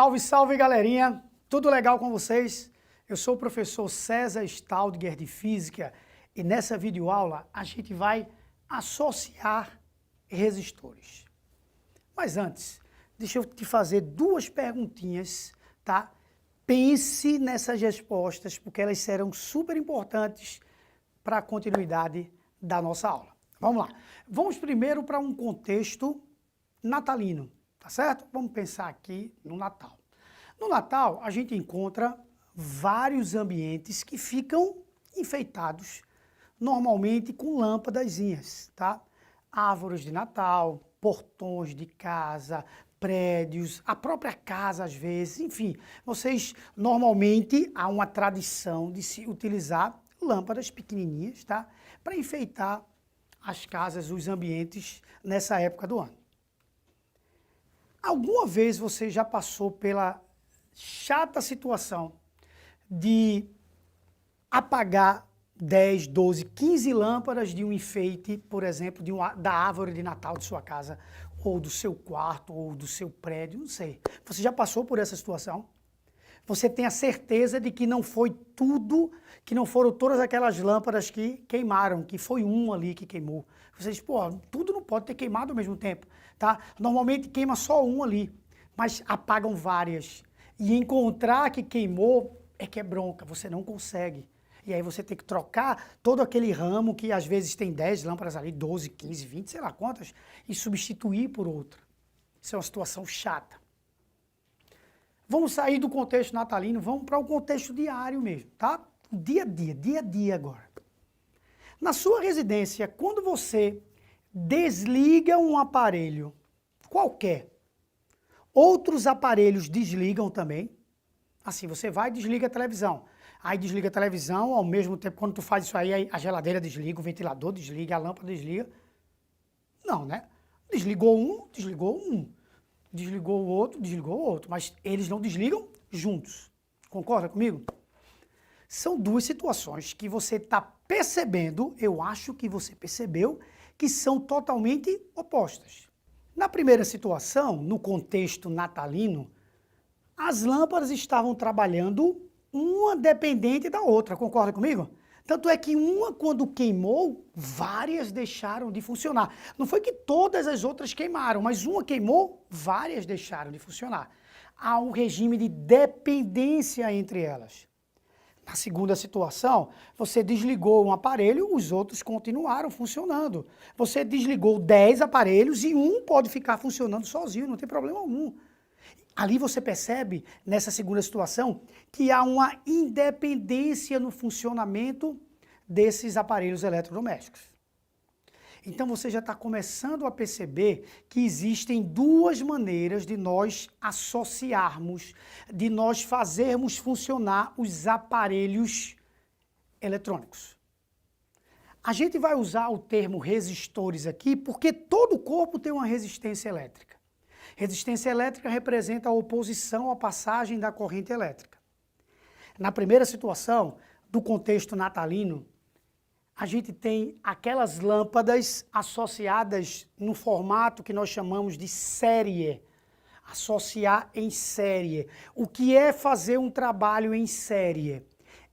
Salve, salve, galerinha! Tudo legal com vocês? Eu sou o professor César Staudinger de Física e nessa videoaula a gente vai associar resistores. Mas antes, deixa eu te fazer duas perguntinhas, tá? Pense nessas respostas porque elas serão super importantes para a continuidade da nossa aula. Vamos lá. Vamos primeiro para um contexto natalino, tá certo? Vamos pensar aqui no Natal. No Natal, a gente encontra vários ambientes que ficam enfeitados, normalmente com lâmpadazinhas, tá? Árvores de Natal, portões de casa, prédios, a própria casa às vezes, enfim. Vocês, normalmente, há uma tradição de se utilizar lâmpadas pequenininhas, tá? Para enfeitar as casas, os ambientes nessa época do ano. Alguma vez você já passou pela chata situação de apagar 10, 12, 15 lâmpadas de um enfeite, por exemplo, da árvore de Natal de sua casa, ou do seu quarto, ou do seu prédio, não sei. Você já passou por essa situação? Você tem a certeza de que não foi tudo, que não foram todas aquelas lâmpadas que queimaram, que foi um ali que queimou. Você diz, pô, tudo não pode ter queimado ao mesmo tempo, tá? Normalmente queima só um ali, mas apagam várias. E encontrar que queimou é que é bronca, você não consegue. E aí você tem que trocar todo aquele ramo que às vezes tem 10 lâmpadas ali, 12, 15, 20, sei lá quantas, e substituir por outra. Isso é uma situação chata. Vamos sair do contexto natalino, vamos para o contexto diário mesmo, tá? Dia a dia agora. Na sua residência, quando você desliga um aparelho qualquer, outros aparelhos desligam também. Assim, você vai e desliga a televisão. Aí desliga a televisão, ao mesmo tempo, quando tu faz isso aí, a geladeira desliga, o ventilador desliga, a lâmpada desliga. Não, né? Desligou um, desligou um. Desligou o outro, mas eles não desligam juntos. Concorda comigo? São duas situações que você está percebendo, eu acho que você percebeu, que são totalmente opostas. Na primeira situação, no contexto natalino, as lâmpadas estavam trabalhando uma dependente da outra, concorda comigo? Tanto é que uma, quando queimou, várias deixaram de funcionar. Não foi que todas as outras queimaram, mas uma queimou, várias deixaram de funcionar. Há um regime de dependência entre elas. Na segunda situação, você desligou um aparelho, os outros continuaram funcionando. Você desligou 10 aparelhos e um pode ficar funcionando sozinho, não tem problema algum. Ali você percebe, nessa segunda situação, que há uma independência no funcionamento desses aparelhos eletrodomésticos. Então você já está começando a perceber que existem duas maneiras de nós associarmos, de nós fazermos funcionar os aparelhos eletrônicos. A gente vai usar o termo resistores aqui porque todo corpo tem uma resistência elétrica. Resistência elétrica representa a oposição à passagem da corrente elétrica. Na primeira situação, do contexto natalino, a gente tem aquelas lâmpadas associadas no formato que nós chamamos de série. Associar em série. O que é fazer um trabalho em série?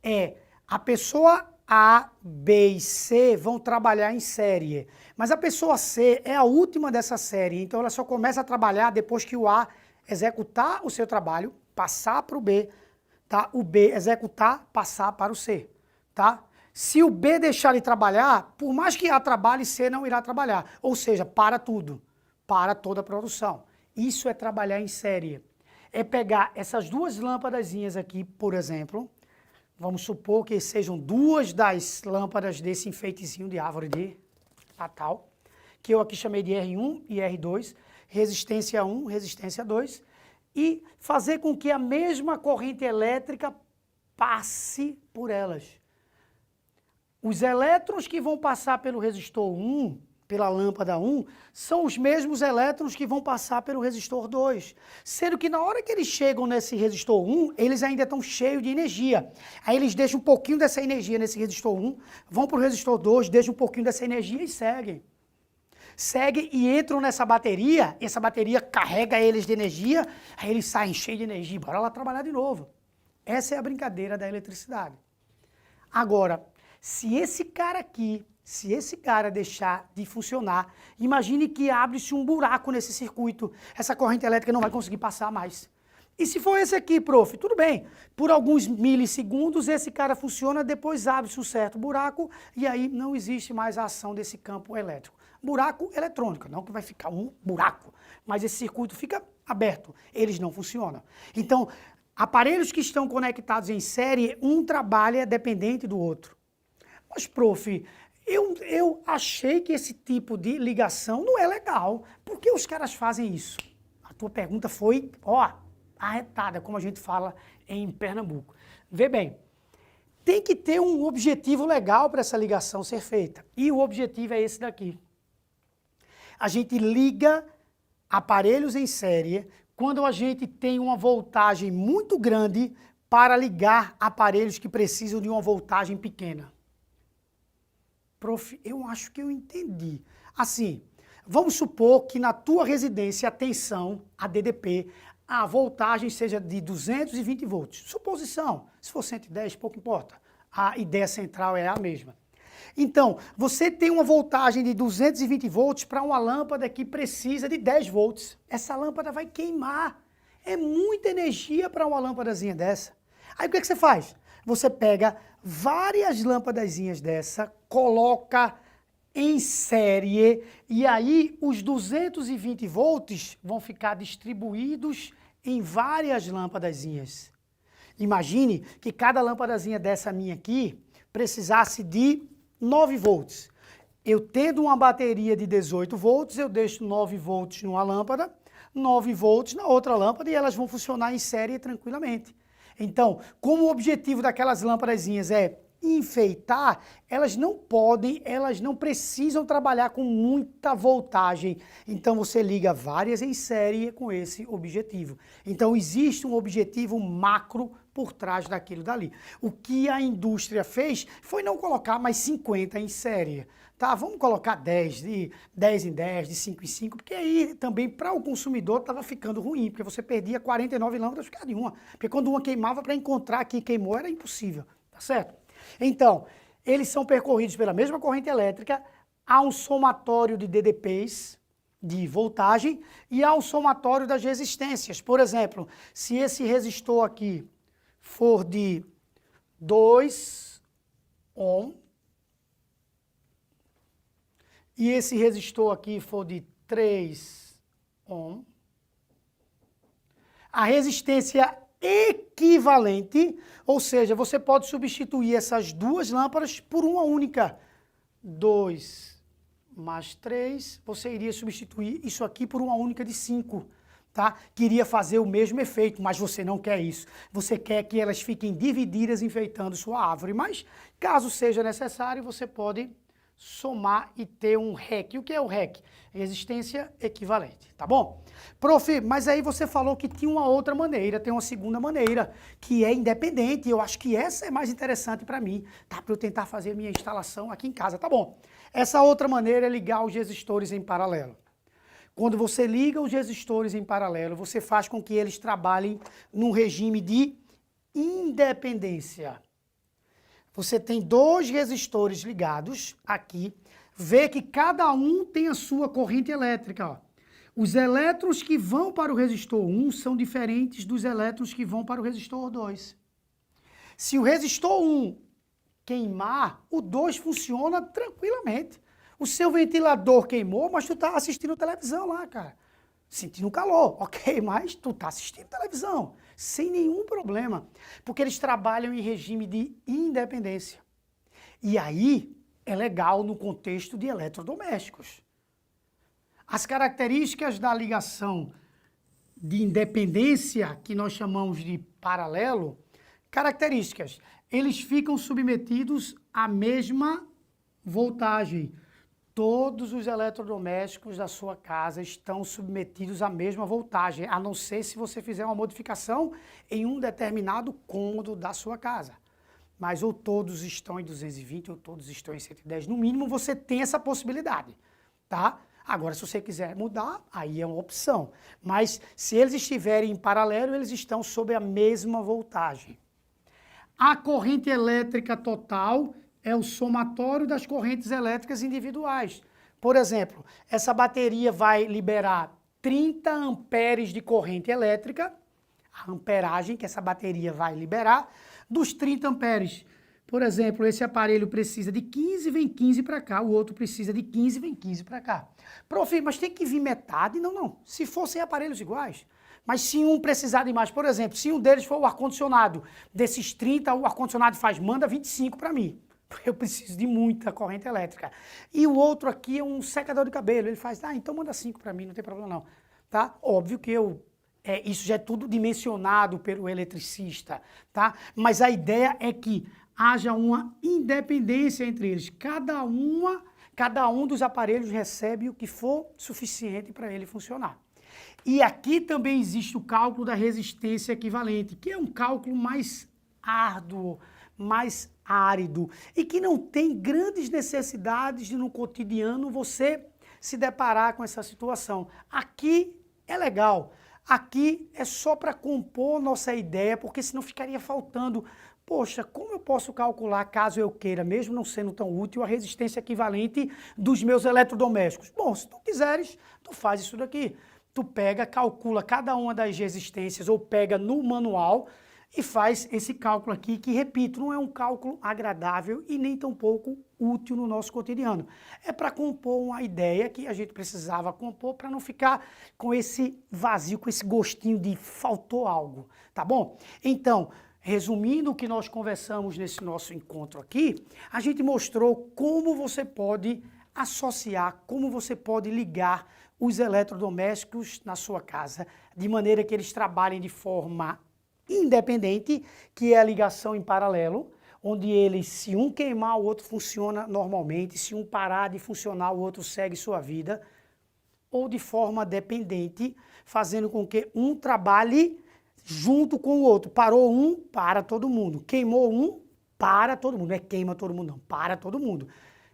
É a pessoa A, B e C vão trabalhar em série, mas a pessoa C é a última dessa série, então ela só começa a trabalhar depois que o A executar o seu trabalho, passar para o B, tá? O B executar, passar para o C, tá? Se o B deixar de trabalhar, por mais que A trabalhe, C não irá trabalhar, ou seja, para tudo, para toda a produção. Isso é trabalhar em série. É pegar essas duas lâmpadazinhas aqui, por exemplo. Vamos supor que sejam duas das lâmpadas desse enfeitezinho de árvore de Natal, que eu aqui chamei de R1 e R2, resistência 1, resistência 2, e fazer com que a mesma corrente elétrica passe por elas. Os elétrons que vão passar pelo resistor 1, pela lâmpada 1, são os mesmos elétrons que vão passar pelo resistor 2. Sendo que na hora que eles chegam nesse resistor 1, eles ainda estão cheios de energia. Aí eles deixam um pouquinho dessa energia nesse resistor 1, vão para o resistor 2, deixam um pouquinho dessa energia e seguem. seguem e entram nessa bateria, essa bateria carrega eles de energia, aí eles saem cheios de energia, bora lá trabalhar de novo. Essa é a brincadeira da eletricidade. Agora, se esse cara deixar de funcionar, imagine que abre-se um buraco nesse circuito, essa corrente elétrica não vai conseguir passar mais. E se for esse aqui, prof, tudo bem, por alguns milissegundos esse cara funciona, depois abre-se um certo buraco e aí não existe mais a ação desse campo elétrico. Buraco eletrônico, não que vai ficar um buraco, mas esse circuito fica aberto, eles não funcionam. Então, aparelhos que estão conectados em série, um trabalha dependente do outro. Mas, prof, eu achei que esse tipo de ligação não é legal. Por que os caras fazem isso? A tua pergunta foi, arretada, como a gente fala em Pernambuco. Vê bem, tem que ter um objetivo legal para essa ligação ser feita. E o objetivo é esse daqui. A gente liga aparelhos em série quando a gente tem uma voltagem muito grande para ligar aparelhos que precisam de uma voltagem pequena. Prof, eu acho que eu entendi. Assim, vamos supor que na tua residência a tensão, a DDP, a voltagem seja de 220 volts. Suposição, se for 110, pouco importa. A ideia central é a mesma. Então, você tem uma voltagem de 220 volts para uma lâmpada que precisa de 10 volts. Essa lâmpada vai queimar. É muita energia para uma lâmpadazinha dessa. Aí o que você faz? Você pega várias lâmpadazinhas dessa, coloca em série e aí os 220 volts vão ficar distribuídos em várias lâmpadazinhas. Imagine que cada lâmpadazinha dessa minha aqui precisasse de 9 volts. Eu tendo uma bateria de 18 volts, eu deixo 9 volts numa lâmpada, 9 volts na outra lâmpada e elas vão funcionar em série tranquilamente. Então, como o objetivo daquelas lâmpadazinhas é enfeitar, elas não precisam trabalhar com muita voltagem. Então você liga várias em série com esse objetivo. Então existe um objetivo macro por trás daquilo dali. O que a indústria fez foi não colocar mais 50 em série. Tá, vamos colocar 10, de 10 em 10, de 5 em 5, porque aí também para o consumidor estava ficando ruim, porque você perdia 49 lâmpadas por causa de uma. Porque quando uma queimava, para encontrar que queimou era impossível, tá certo? Então, eles são percorridos pela mesma corrente elétrica, há um somatório de DDPs, de voltagem, e há um somatório das resistências. Por exemplo, se esse resistor aqui for de 2 ohm, e esse resistor aqui for de 3 ohm, a resistência equivalente, ou seja, você pode substituir essas duas lâmpadas por uma única. 2 mais 3, você iria substituir isso aqui por uma única de 5, tá? Queria fazer o mesmo efeito, mas você não quer isso. Você quer que elas fiquem divididas enfeitando sua árvore, mas caso seja necessário, você pode somar e ter um REC. O que é o REC? Resistência equivalente, tá bom? Prof, mas aí você falou que tinha uma outra maneira, tem uma segunda maneira, que é independente, eu acho que essa é mais interessante para mim, tá? Para eu tentar fazer minha instalação aqui em casa, tá bom? Essa outra maneira é ligar os resistores em paralelo. Quando você liga os resistores em paralelo, você faz com que eles trabalhem num regime de independência. Você tem dois resistores ligados aqui, vê que cada um tem a sua corrente elétrica. Ó. Os elétrons que vão para o resistor 1 são diferentes dos elétrons que vão para o resistor 2. Se o resistor 1 queimar, o 2 funciona tranquilamente. O seu ventilador queimou, mas tu tá assistindo televisão lá, cara. Sentindo calor, ok, mas tu tá assistindo televisão, sem nenhum problema, porque eles trabalham em regime de independência. E aí é legal no contexto de eletrodomésticos. As características da ligação de independência, que nós chamamos de paralelo, características, eles ficam submetidos à mesma voltagem. Todos os eletrodomésticos da sua casa estão submetidos à mesma voltagem, a não ser se você fizer uma modificação em um determinado cômodo da sua casa. Mas ou todos estão em 220 ou todos estão em 110. No mínimo você tem essa possibilidade, tá? Agora, se você quiser mudar, aí é uma opção. Mas se eles estiverem em paralelo, eles estão sob a mesma voltagem. A corrente elétrica total é o somatório das correntes elétricas individuais. Por exemplo, essa bateria vai liberar 30 amperes de corrente elétrica, a amperagem que essa bateria vai liberar, dos 30 amperes. Por exemplo, esse aparelho precisa de 15, vem 15 para cá, o outro precisa de 15, vem 15 para cá. Prof, mas tem que vir metade? Não, não. Se fossem aparelhos iguais. Mas se um precisar de mais, por exemplo, se um deles for o ar-condicionado, desses 30, o ar-condicionado manda 25 para mim. Porque eu preciso de muita corrente elétrica. E o outro aqui é um secador de cabelo. Ele faz, então manda 5 para mim, não tem problema não. Tá? Óbvio que isso já é tudo dimensionado pelo eletricista, tá? Mas a ideia é que haja uma independência entre eles. Cada um dos aparelhos recebe o que for suficiente para ele funcionar. E aqui também existe o cálculo da resistência equivalente, que é um cálculo mais árduo, mais árido e que não tem grandes necessidades de no cotidiano você se deparar com essa situação. Aqui é legal, aqui é só para compor nossa ideia, porque senão ficaria faltando. Poxa, como eu posso calcular, caso eu queira, mesmo não sendo tão útil, a resistência equivalente dos meus eletrodomésticos? Bom, se tu quiseres, tu faz isso daqui. Tu pega, calcula cada uma das resistências ou pega no manual e faz esse cálculo aqui, que, repito, não é um cálculo agradável e nem tampouco útil no nosso cotidiano. É para compor uma ideia que a gente precisava compor para não ficar com esse vazio, com esse gostinho de faltou algo, tá bom? Então, resumindo o que nós conversamos nesse nosso encontro aqui, a gente mostrou como você pode associar, como você pode ligar os eletrodomésticos na sua casa, de maneira que eles trabalhem de forma independente, que é a ligação em paralelo, onde eles, se um queimar, o outro funciona normalmente, se um parar de funcionar, o outro segue sua vida, ou de forma dependente, fazendo com que um trabalhe junto com o outro. Parou um, para todo mundo. Queimou um, para todo mundo. Não é queima todo mundo, não. Para todo mundo.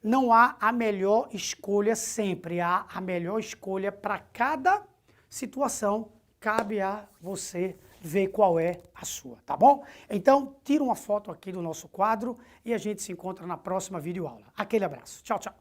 Não há a melhor escolha sempre. Há a melhor escolha para cada situação. Cabe a você ver qual é a sua, tá bom? Então, tira uma foto aqui do nosso quadro e a gente se encontra na próxima videoaula. Aquele abraço. Tchau, tchau.